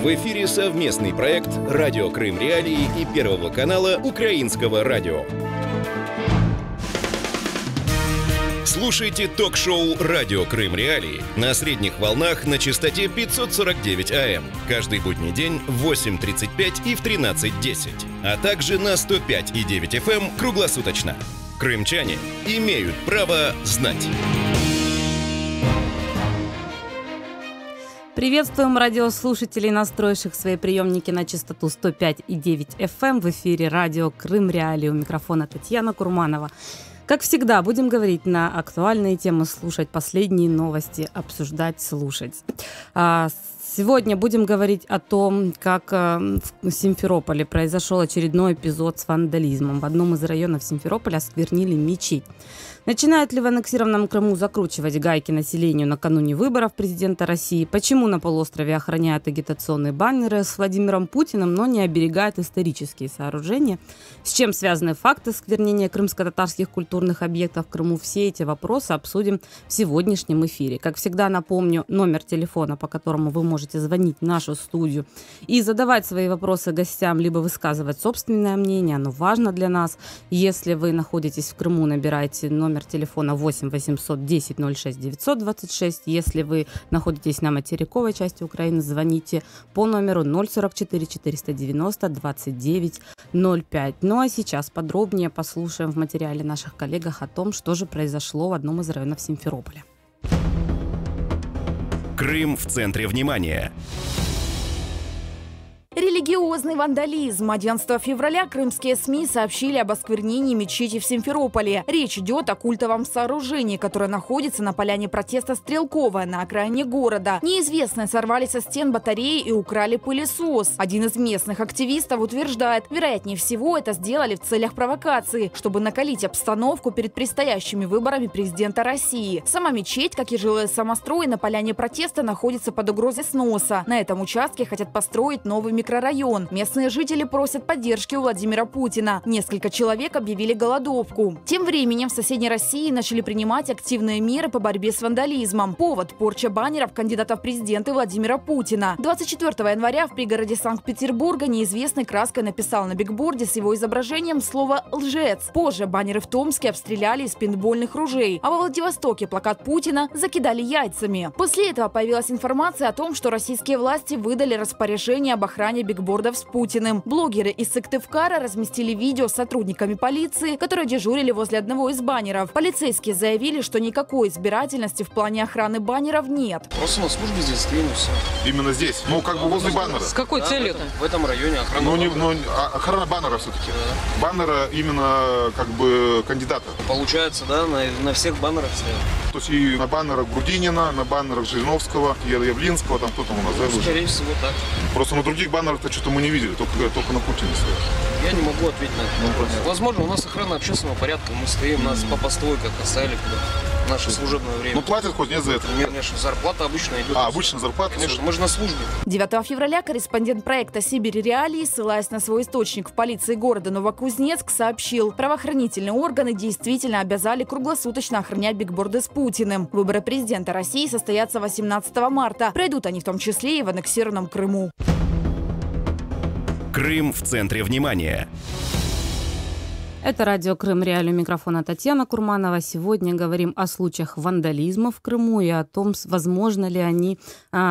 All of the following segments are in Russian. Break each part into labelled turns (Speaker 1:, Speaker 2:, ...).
Speaker 1: В эфире совместный проект «Радио Крым Реалии» и Первого канала Украинского радио. Слушайте ток-шоу «Радио Крым Реалии» на средних волнах на частоте 549 АМ. Каждый будний день в 8:35 и в 13:10. А также на 105,9 FM круглосуточно. Крымчане имеют право знать.
Speaker 2: Приветствуем радиослушателей, настроивших свои приемники на частоту 105,9 FM. В эфире радио Крым Реалии. У микрофона Татьяна Курманова. Как всегда, будем говорить на актуальные темы, слушать последние новости, обсуждать, слушать. Сегодня будем говорить о том, как в Симферополе произошел очередной эпизод с вандализмом. В одном из районов Симферополя осквернили мечеть. Начинают ли в аннексированном Крыму закручивать гайки населению накануне выборов президента России? Почему на полуострове охраняют агитационные баннеры с Владимиром Путиным, но не оберегают исторические сооружения? С чем связаны факты осквернения крымско-татарских культурных объектов в Крыму? Все эти вопросы обсудим в сегодняшнем эфире. Как всегда, напомню, номер телефона, по которому вы можете звонить в нашу студию и задавать свои вопросы гостям, либо высказывать собственное мнение. Оно важно для нас. Если вы находитесь в Крыму, набирайте номер телефона 8 800 10 06 926. Если вы находитесь на материковой части Украины, звоните по номеру 044 490 29 05. Ну а сейчас подробнее послушаем в материале наших коллег о том, что же произошло в одном из районов Симферополя.
Speaker 1: Крым в центре внимания.
Speaker 3: Религиозный вандализм. 11 февраля крымские СМИ сообщили об осквернении мечети в Симферополе. Речь идет о культовом сооружении, которое находится на поляне протеста Стрелковая на окраине города. Неизвестные сорвали со стен батареи и украли пылесос. Один из местных активистов утверждает, вероятнее всего это сделали в целях провокации, чтобы накалить обстановку перед предстоящими выборами президента России. Сама мечеть, как и жилые самострои на поляне протеста, находится под угрозой сноса. На этом участке хотят построить новый микрорайон. Местные жители просят поддержки у Владимира Путина. Несколько человек объявили голодовку. Тем временем в соседней России начали принимать активные меры по борьбе с вандализмом. Повод – порча баннеров кандидата в президенты Владимира Путина. 24 января в пригороде Санкт-Петербурга неизвестный краской написал на бигборде с его изображением слово «лжец». Позже баннеры в Томске обстреляли из пейнтбольных ружей, а во Владивостоке плакат Путина закидали яйцами. После этого появилась информация о том, что российские власти выдали распоряжение об охране бигбордов с Путиным. Блогеры из Сыктывкара разместили видео с сотрудниками полиции, которые дежурили возле одного из баннеров. Полицейские заявили, что никакой избирательности в плане охраны баннеров нет.
Speaker 4: Просто на службе здесь стоим и все.
Speaker 5: Именно здесь? Ну, как бы возле баннера.
Speaker 4: С какой целью-то? В этом районе охрана.
Speaker 5: Охрана баннера все-таки. Да. Баннера именно как бы кандидата.
Speaker 4: Получается, да, на всех баннерах стоят.
Speaker 5: То есть и на баннерах Грудинина, на баннерах Жириновского, Явлинского, там кто там у нас, да?
Speaker 4: Скорее всего, так.
Speaker 5: Просто на других баннерах-то что-то мы не видели, только на Путине стоят.
Speaker 4: Я не могу ответить на это. Возможно, у нас охрана общественного порядка, мы стоим, нас по постройках оставили в наше служебное время.
Speaker 5: Ну платят хоть нет за это?
Speaker 4: Нет, конечно, зарплата обычно идет.
Speaker 5: Обычно зарплата?
Speaker 4: Конечно, мы же на службе.
Speaker 3: 9 февраля корреспондент проекта «Сибирь Реалии», ссылаясь на свой источник в полиции города Новокузнецк, сообщил, правоохранительные органы действительно обязали круглосуточно охранять бигборды с Путиным. Выборы президента России состоятся 18 марта. Пройдут они в том числе и в аннексированном Крыму.
Speaker 1: Крым в центре внимания.
Speaker 2: Это радио Крым Реалии, у микрофона Татьяна Курманова. Сегодня говорим о случаях вандализма в Крыму и о том, возможно ли они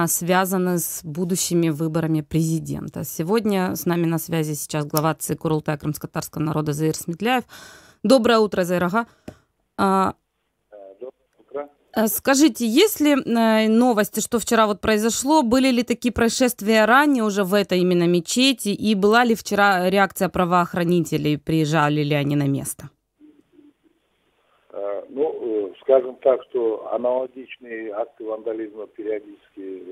Speaker 2: связаны с будущими выборами президента. Сегодня с нами на связи сейчас глава ЦИК Курултая крымско-татарского народа Заир Сметляев. Доброе утро, Заир ага. Скажите, есть ли новости, что вчера вот произошло? Были ли такие происшествия ранее уже в этой именно мечети? И была ли вчера реакция правоохранителей? Приезжали ли они на место?
Speaker 6: Ну, скажем так, что аналогичные акты вандализма периодически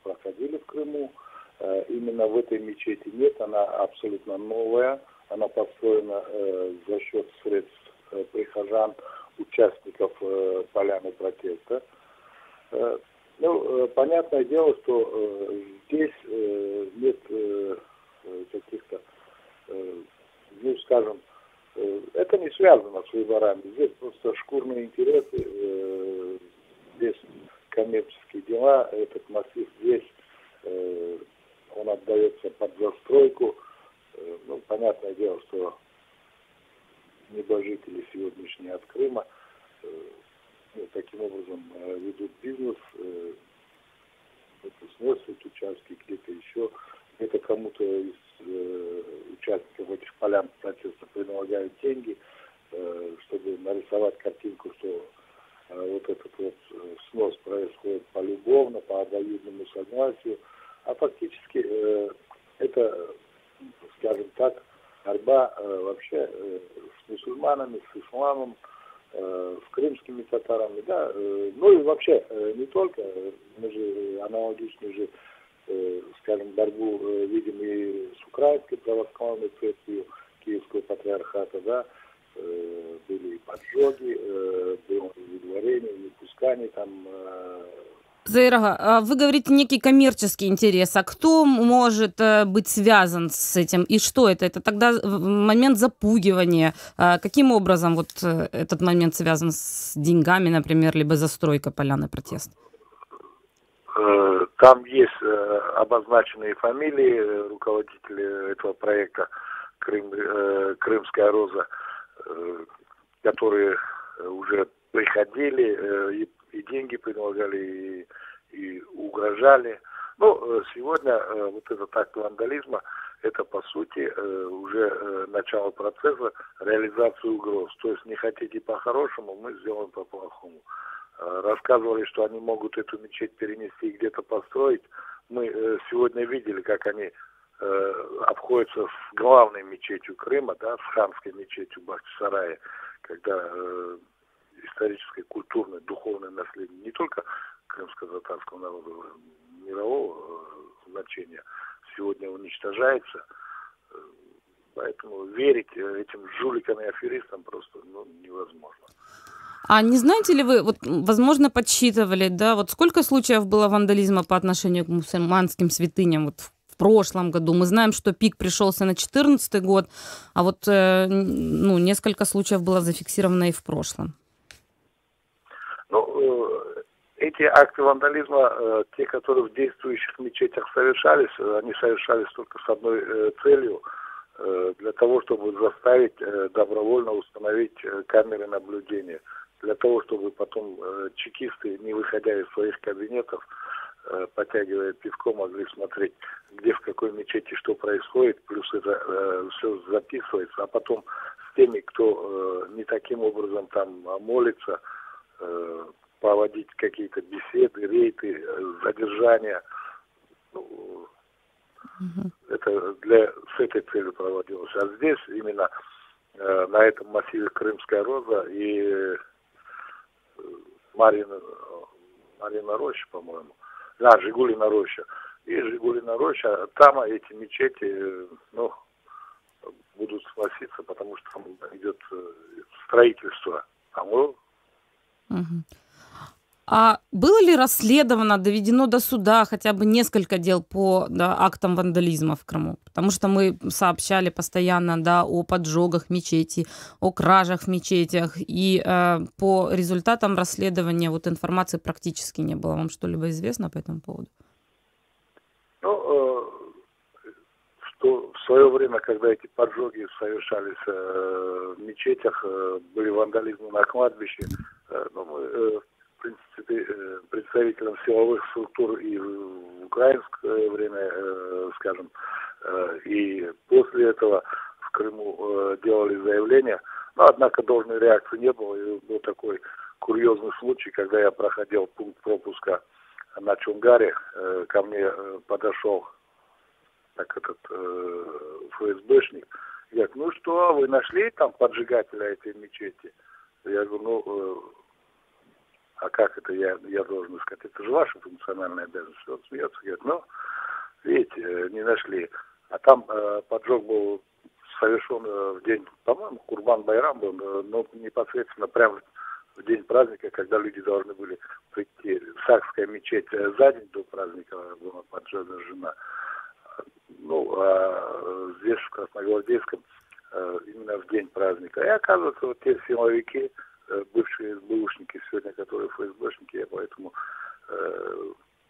Speaker 6: проходили в Крыму. Именно в этой мечети нет, она абсолютно новая. Она построена за счет средств прихожан, участников поляны протеста. Ну, понятное дело, что здесь нет каких-то, ну, скажем, это не связано с выборами. Здесь просто шкурные интересы, здесь коммерческие дела, этот массив здесь отдается под застройку. Ну, понятное дело, что небожители сегодняшние от Крыма таким образом ведут бизнес, сносят участки, где-то еще, где-то кому-то из участников этих полян протеста предлагают деньги, чтобы нарисовать картинку, что вот этот вот снос происходит полюбовно, по обоюдному согласию, а фактически это, скажем так, борьба вообще с мусульманами, с исламом, с крымскими татарами, да, ну и вообще не только, мы же аналогичную же, скажем, борьбу видим и с украинской православной церковью Киевского патриархата, да, были и поджоги, было выдворение, непускание там.
Speaker 2: Заирага, а вы говорите некий коммерческий интерес. А кто может быть связан с этим? И что это? Это тогда момент запугивания. Каким образом вот этот момент связан с деньгами, например, либо застройкой поляны протеста?
Speaker 6: Там есть обозначенные фамилии руководителей этого проекта «Крымская роза», которые уже приходили и деньги предлагали, и угрожали. Ну, сегодня вот этот акт вандализма, это по сути уже начало процесса реализации угроз. То есть не хотите по-хорошему, мы сделаем по-плохому. Рассказывали, что они могут эту мечеть перенести и где-то построить. Мы сегодня видели, как они обходятся с главной мечетью Крыма, да, с ханской мечетью Бахчисарая, когда историческое, культурное, духовное наследие не только крымско-татарского народа, мирового значения сегодня уничтожается. Поэтому верить этим жуликам и аферистам просто невозможно.
Speaker 2: А не знаете ли вы, вот, возможно, подсчитывали, да, вот сколько случаев было вандализма по отношению к мусульманским святыням вот в прошлом году? Мы знаем, что пик пришелся на 2014 год, а вот несколько случаев было зафиксировано и в прошлом.
Speaker 6: Эти акты вандализма, те, которые в действующих мечетях совершались, они совершались только с одной целью, для того, чтобы заставить добровольно установить камеры наблюдения, для того, чтобы потом чекисты, не выходя из своих кабинетов, потягивая пивко, могли смотреть, где, в какой мечети что происходит, плюс это все записывается, а потом с теми, кто не таким образом там молится, проводить какие-то беседы, рейды, задержания. Это с этой целью проводилось. А здесь именно на этом массиве Крымская роза и Марьина роща, по-моему. Жигулина роща. И Жигулина роща, там эти мечети, будут сноситься, потому что там идет строительство.
Speaker 2: А было ли расследовано, доведено до суда хотя бы несколько дел по актам вандализма в Крыму? Потому что мы сообщали постоянно о поджогах мечетей, о кражах в мечетях, и по результатам расследования информации практически не было. Вам что-либо известно по этому поводу?
Speaker 6: Что в свое время, когда эти поджоги совершались в мечетях, были вандализмы на кладбище, мы в принципе, представителям силовых структур и в украинское время, скажем, и после этого в Крыму делали заявления, но, однако, должной реакции не было. И был такой курьезный случай, когда я проходил пункт пропуска на Чунгаре, ко мне подошел ФСБшник, говорит, ну что, вы нашли там поджигателя этой мечети? Я говорю, а как это я должен сказать? Это же ваша функциональная обязанность. Он смеется, говорит, видите, не нашли. А там поджог был совершен в день, по-моему, Курбан-Байрам был, но непосредственно прямо в день праздника, когда люди должны были прийти. Сакская мечеть за день до праздника была поджжена. А здесь, в Красногвардейском, именно в день праздника. И оказывается, вот те силовики, бывшие СБУшники сегодня, которые ФСБшники, я поэтому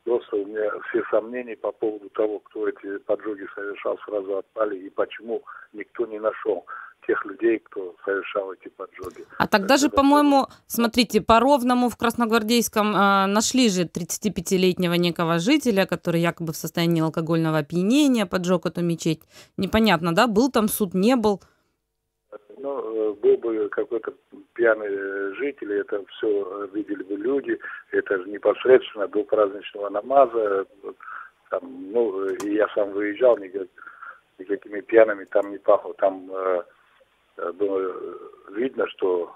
Speaker 6: Просто у меня все сомнения по поводу того, кто эти поджоги совершал, сразу отпали, и почему никто не нашел тех людей, кто совершал эти поджоги.
Speaker 2: А тогда же, по-моему, смотрите, по Ровному в Красногвардейском нашли же 35-летнего некого жителя, который якобы в состоянии алкогольного опьянения поджег эту мечеть. Непонятно, да, был там суд, не был?
Speaker 6: Ну, был бы какой-то пьяный житель, это все видели бы люди, это же непосредственно до праздничного намаза, там, ну, и я сам выезжал, никакими пьяными там не пахло, там было видно, что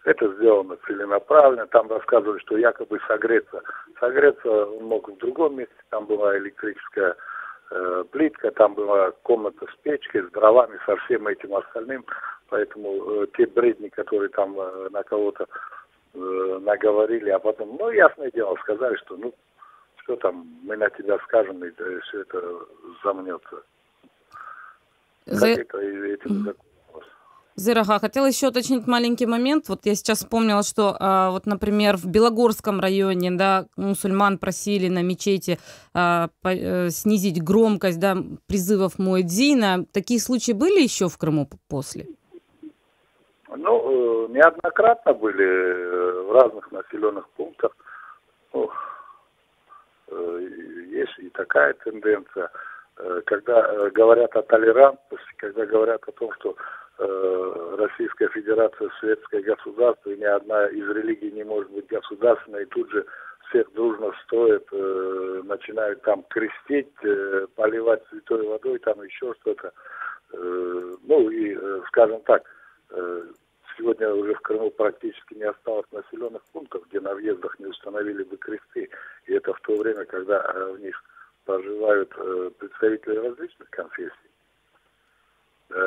Speaker 6: это сделано целенаправленно, там рассказывали, что якобы согреться он мог в другом месте, там была электрическая плитка, там была комната с печкой, с дровами, со всем этим остальным. Поэтому те бредни, которые там на кого-то наговорили, а потом, ну, ясное дело, сказали, что, ну, что там, мы на тебя скажем, и все это замнется. Как это этим законом?
Speaker 2: Зырага, хотела еще уточнить маленький момент. Вот я сейчас вспомнила, что, вот, например, в Белогорском районе, да, мусульман просили на мечети снизить громкость, да, призывов муэдзина. Такие случаи были еще в Крыму после?
Speaker 6: Ну, неоднократно были в разных населенных пунктах. Ну, есть и такая тенденция. Когда говорят о толерантности, когда говорят о том, что Российская Федерация светское государство, и ни одна из религий не может быть государственной, и тут же всех дружно стоит, начинают там крестить, поливать святой водой, там еще что-то. Ну и, скажем так, сегодня уже в Крыму практически не осталось населенных пунктов, где на въездах не установили бы кресты, и это в то время, когда в них проживают представители различных конфессий.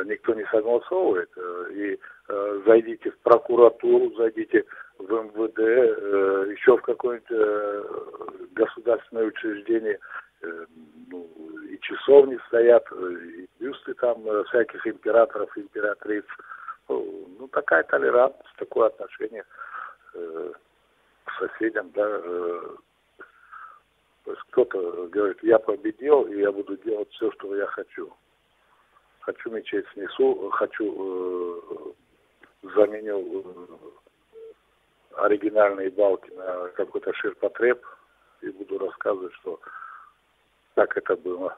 Speaker 6: Никто не согласовывает. И зайдите в прокуратуру, зайдите в МВД, еще в какое-нибудь государственное учреждение, ну, и часовни стоят, и бюсты там всяких императоров, императриц. Ну, такая толерантность, такое отношение к соседям, да. То есть кто-то говорит, я победил, и я буду делать все, что я хочу. Хочу мечеть снесу, хочу заменю оригинальные балки на какой-то ширпотреб и буду рассказывать, что так это было.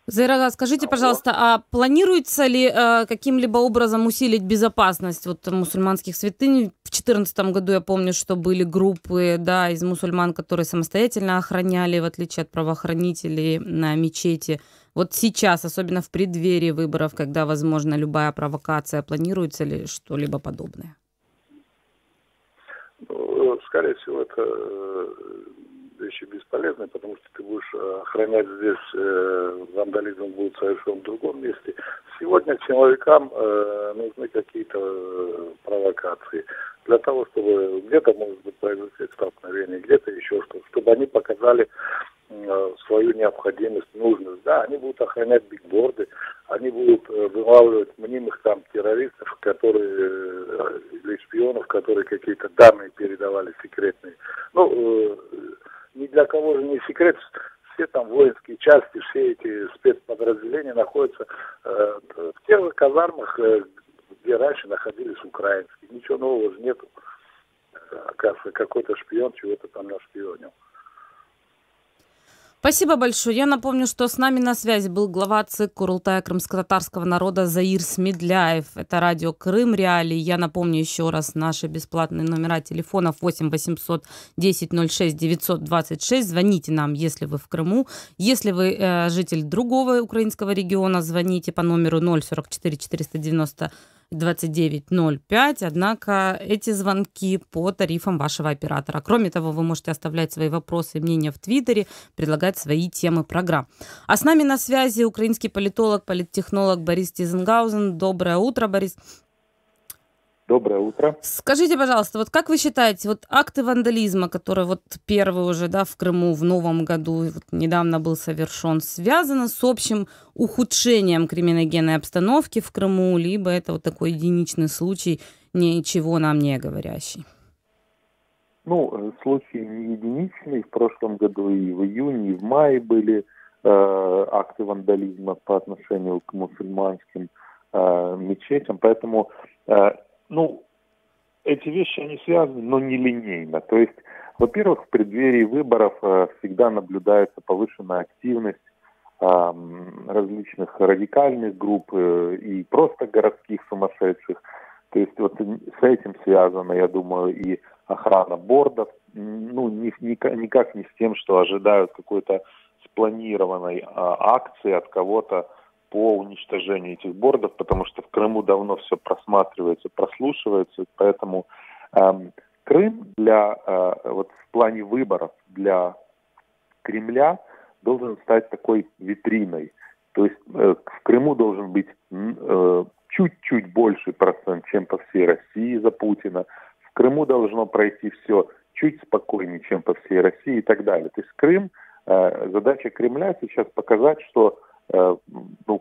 Speaker 2: Зайрага, скажите, пожалуйста, а планируется ли каким-либо образом усилить безопасность вот мусульманских святынь? В 2014 году я помню, что были группы, да, из мусульман, которые самостоятельно охраняли, в отличие от правоохранителей, на мечети. Вот сейчас, особенно в преддверии выборов, когда возможна любая провокация, планируется ли что-либо подобное?
Speaker 6: Ну, скорее всего, это вещи бесполезные, потому что ты будешь охранять здесь, вандализм будет совершен в другом месте. Сегодня силовикам нужны какие-то провокации для того, чтобы где-то, может быть, произойти столкновение, где-то еще что-то, чтобы они показали свою необходимость, нужность. Да, они будут охранять бигборды, они будут вылавливать мнимых там террористов, которые или шпионов, которые какие-то данные передавали секретные. Ну, ни для кого же не секрет, все там воинские части, все эти спецподразделения находятся в тех же казармах, где раньше находились украинские. Ничего нового же нету. Оказывается, какой-то шпион чего-то там нашпионил.
Speaker 2: Спасибо большое. Я напомню, что с нами на связи был глава ЦИК Курултая крымско-татарского народа Заир Смедляев. Это радио Крым Реалии. Я напомню еще раз наши бесплатные номера телефонов 8 800 10 06 926. Звоните нам, если вы в Крыму. Если вы житель другого украинского региона, звоните по номеру 044 490 2905, однако эти звонки по тарифам вашего оператора. Кроме того, вы можете оставлять свои вопросы и мнения в Твиттере, предлагать свои темы программ. А с нами на связи украинский политолог, политтехнолог Борис Тизенгаузен. Доброе утро, Борис.
Speaker 7: Доброе утро.
Speaker 2: Скажите, пожалуйста, вот как вы считаете, вот акты вандализма, которые вот первый уже, да, в Крыму в новом году вот недавно был совершен, связаны с общим ухудшением криминогенной обстановки в Крыму, либо это вот такой единичный случай, ничего нам не говорящий?
Speaker 7: Случаи не единичные. В прошлом году и в июне, и в мае были акты вандализма по отношению к мусульманским мечетям. Поэтому, эти вещи, они связаны, но не линейно. То есть, во-первых, в преддверии выборов всегда наблюдается повышенная активность различных радикальных групп и просто городских сумасшедших. То есть вот с этим связано, я думаю, и охрана бордов. Никак не с тем, что ожидают какой-то спланированной акции от кого-то по уничтожению этих бордов, потому что в Крыму давно все просматривается, прослушивается, поэтому Крым в плане выборов для Кремля должен стать такой витриной. То есть в Крыму должен быть чуть-чуть больший процент, чем по всей России за Путина. В Крыму должно пройти все чуть спокойнее, чем по всей России и так далее. То есть Крым, задача Кремля сейчас показать, что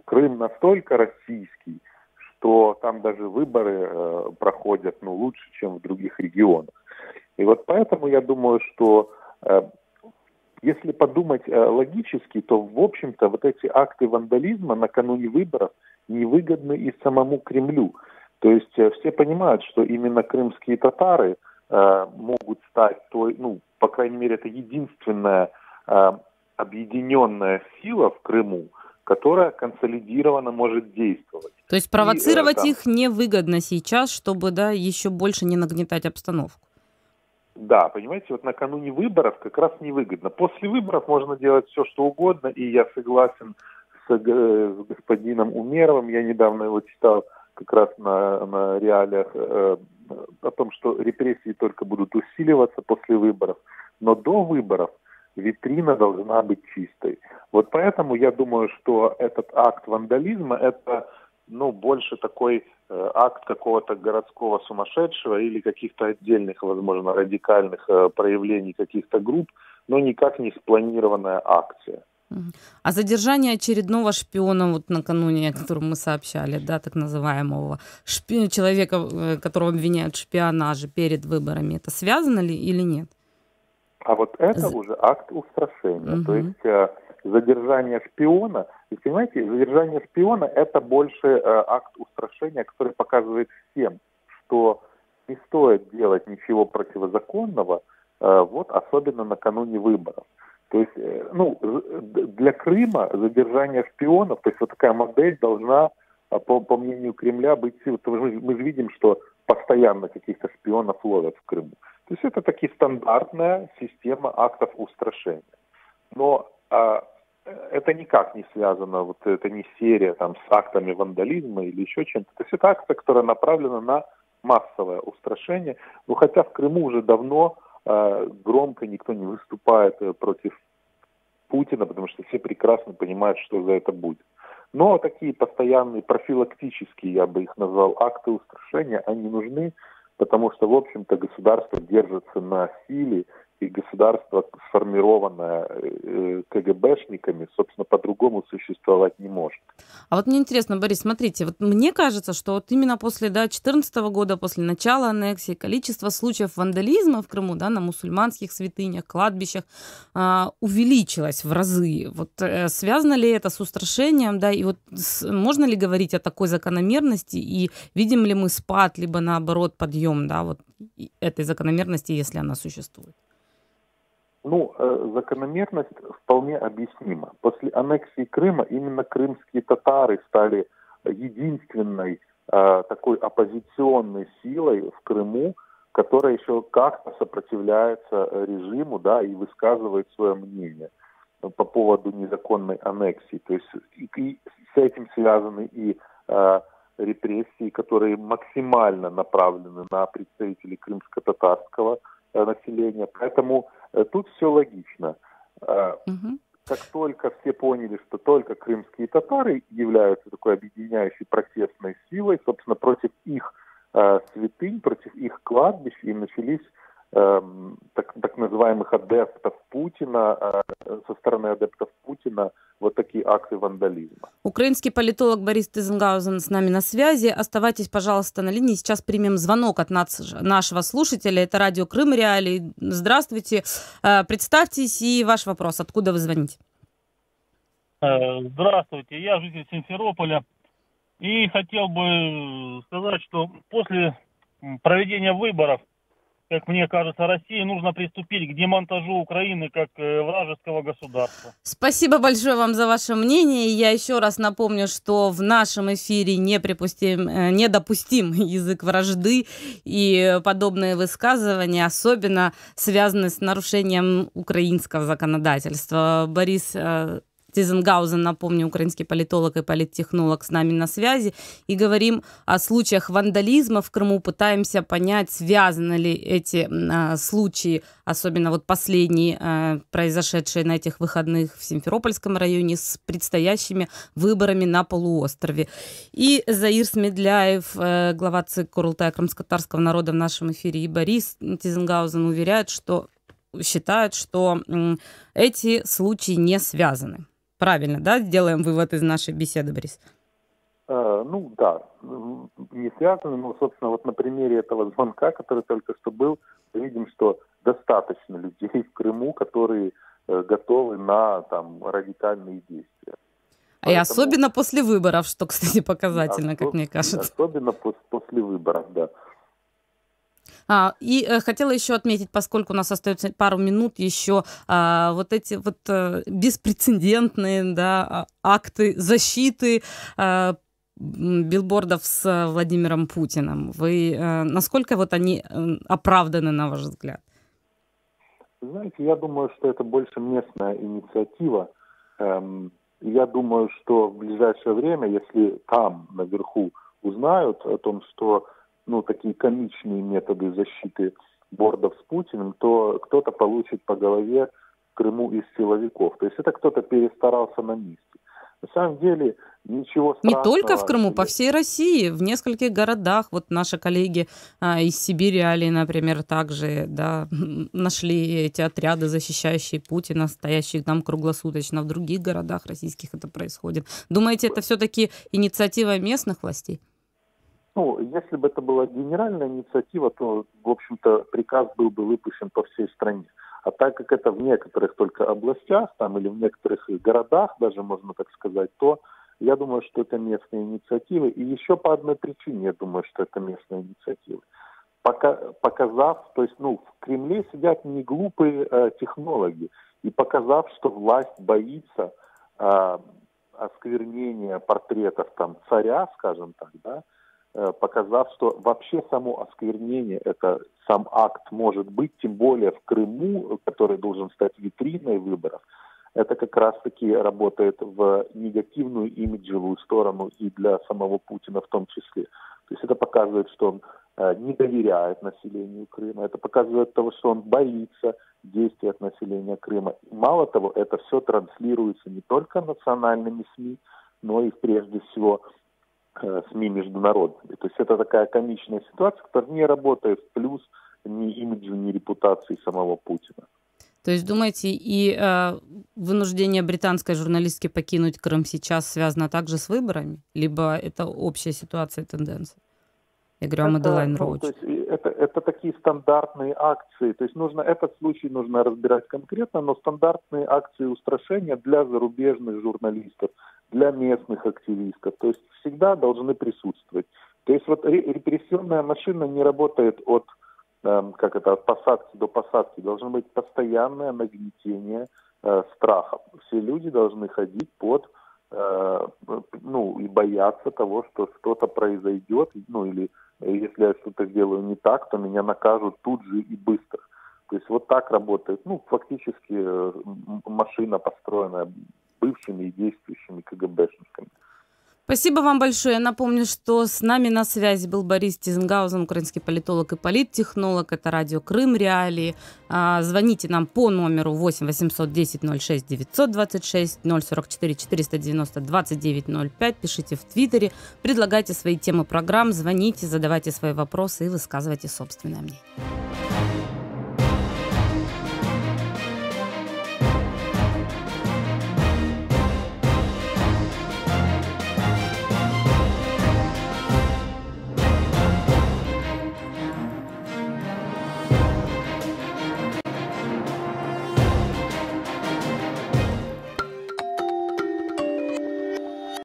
Speaker 7: Крым настолько российский, что там даже выборы проходят лучше, чем в других регионах. И вот поэтому я думаю, что если подумать логически, то, в общем-то, вот эти акты вандализма накануне выборов невыгодны и самому Кремлю. То есть все понимают, что именно крымские татары могут стать по крайней мере, это единственная объединенная сила в Крыму, которая консолидированно может действовать.
Speaker 2: То есть провоцировать их невыгодно сейчас, чтобы еще больше не нагнетать обстановку.
Speaker 7: Да, понимаете, вот накануне выборов как раз невыгодно. После выборов можно делать все, что угодно, и я согласен с господином Умеровым. Я недавно его читал как раз на реалиях о том, что репрессии только будут усиливаться после выборов. Но до выборов витрина должна быть чистой. Вот поэтому я думаю, что этот акт вандализма – это больше такой акт какого-то городского сумасшедшего или каких-то отдельных, возможно, радикальных проявлений каких-то групп, но никак не спланированная акция.
Speaker 2: А задержание очередного шпиона, вот накануне, о котором мы сообщали, так называемого человека, которого обвиняют в шпионаже перед выборами, это связано ли или нет?
Speaker 7: А вот это уже акт устрашения. То есть задержание шпиона, вы понимаете, задержание шпиона – это больше акт устрашения, который показывает всем, что не стоит делать ничего противозаконного, особенно накануне выборов. То есть, для Крыма задержание шпионов, то есть вот такая модель должна, по мнению Кремля, быть. Мы же видим, что постоянно каких-то шпионов ловят в Крыму. То есть это таки стандартная система актов устрашения. Но это никак не связано, это не серия с актами вандализма или еще чем-то. То есть это акция, которая направлена на массовое устрашение. Хотя в Крыму уже давно громко никто не выступает против Путина, потому что все прекрасно понимают, что за это будет. Но такие постоянные профилактические, я бы их назвал, акты устрашения, они нужны, потому что, в общем-то, государство держится на силе, и государство, сформированное КГБшниками, собственно, по-другому существовать не может.
Speaker 2: А вот мне интересно, Борис, смотрите, мне кажется, что именно после 2014 года, после начала аннексии, количество случаев вандализма в Крыму, на мусульманских святынях, кладбищах увеличилось в разы. Связано ли это с устрашением, и можно ли говорить о такой закономерности, и видим ли мы спад, либо наоборот подъем, этой закономерности, если она существует?
Speaker 7: Закономерность вполне объяснима. После аннексии Крыма именно крымские татары стали единственной такой оппозиционной силой в Крыму, которая еще как-то сопротивляется режиму, и высказывает свое мнение по поводу незаконной аннексии. То есть и с этим связаны и репрессии, которые максимально направлены на представителей крымско-татарского населения. Поэтому тут все логично. Как только все поняли, что только крымские татары являются такой объединяющей протестной силой, собственно, против их святынь, против их кладбищ, и начались так называемых адептов Путина, со стороны адептов Путина, вот такие акты вандализма.
Speaker 2: Украинский политолог Борис Тизенгаузен с нами на связи. Оставайтесь, пожалуйста, на линии. Сейчас примем звонок от нашего слушателя. Это радио Крым Реалии. Здравствуйте. Представьтесь и ваш вопрос. Откуда вы звоните?
Speaker 8: Здравствуйте. Я житель Симферополя. И хотел бы сказать, что после проведения выборов, как мне кажется, России нужно приступить к демонтажу Украины как вражеского государства.
Speaker 2: Спасибо большое вам за ваше мнение. Я еще раз напомню, что в нашем эфире недопустим язык вражды и подобные высказывания, особенно связанные с нарушением украинского законодательства. Борис Тизенгаузен, напомню, украинский политолог и политтехнолог, с нами на связи. И говорим о случаях вандализма в Крыму. Пытаемся понять, связаны ли эти случаи, особенно вот последние, произошедшие на этих выходных в Симферопольском районе, с предстоящими выборами на полуострове. И Заир Смедляев, глава ЦИК Курултая крымско-татарского народа в нашем эфире, и Борис Тизенгаузен считают, что эти случаи не связаны. Правильно, да? Делаем вывод из нашей беседы, Борис?
Speaker 7: Ну да, не связаны, но, собственно, вот на примере этого звонка, который только что был, мы видим, что достаточно людей в Крыму, которые готовы на радикальные действия.
Speaker 2: И особенно после выборов, что, кстати, показательно, как мне кажется.
Speaker 7: Особенно после выборов, да.
Speaker 2: И хотела еще отметить, поскольку у нас остается пару минут еще, вот эти вот беспрецедентные, да, акты защиты билбордов с Владимиром Путиным. Насколько вот они оправданы, на ваш взгляд?
Speaker 7: Знаете, я думаю, что это больше местная инициатива. Я думаю, что в ближайшее время, если там наверху узнают о том, что такие комичные методы защиты бордов с Путиным, то кто-то получит по голове в Крыму из силовиков. То есть это кто-то перестарался на месте. На самом деле ничего страшного.
Speaker 2: Не только в Крыму, по всей России, в нескольких городах. Вот наши коллеги из Сибири, например, также нашли эти отряды, защищающие Путина, стоящие там круглосуточно. В других городах российских это происходит. Думаете, это все-таки инициатива местных властей?
Speaker 7: Если бы это была генеральная инициатива, то, в общем-то, приказ был бы выпущен по всей стране. А так как это в некоторых только областях, или в некоторых городах, даже можно так сказать, то я думаю, что это местные инициативы. И еще по одной причине я думаю, что это местные инициативы. Показав, то есть, в Кремле сидят не глупые технологи. И показав, что власть боится осквернения портретов царя, скажем так, да, показав, что вообще само осквернение, это сам акт может быть, тем более в Крыму, который должен стать витриной выборов, это как раз-таки работает в негативную имиджевую сторону и для самого Путина в том числе. То есть это показывает, что он не доверяет населению Крыма, это показывает того, что он боится действий от населения Крыма. И мало того, это все транслируется не только национальными СМИ, но и прежде всего СМИ международными. То есть это такая комичная ситуация, которая не работает в плюс ни имиджу, ни репутации самого Путина.
Speaker 2: То есть, думаете, и вынуждение британской журналистки покинуть Крым сейчас связано также с выборами? Либо это общая ситуация и тенденция? Я говорю о Madeleine Roach.
Speaker 7: Это такие стандартные акции. То есть этот случай нужно разбирать конкретно, но стандартные акции устрашения для зарубежных журналистов, для местных активистов. То есть всегда должны присутствовать. То есть репрессионная машина не работает от посадки до посадки. Должно быть постоянное нагнетение страха. Все люди должны ходить и бояться того, что что-то произойдет, или если я что-то сделаю не так, то меня накажут тут же и быстро. То есть вот так работает, фактически машина, построенная бывшими и действующими КГБшниками.
Speaker 2: Спасибо вам большое. Я напомню, что с нами на связи был Борис Тизенгаузен, украинский политолог и политтехнолог. Это радио Крым Реалии. Звоните нам по номеру 8 810 06 926 044 490 2905. Пишите в Твиттере, предлагайте свои темы программ, звоните, задавайте свои вопросы и высказывайте собственное мнение.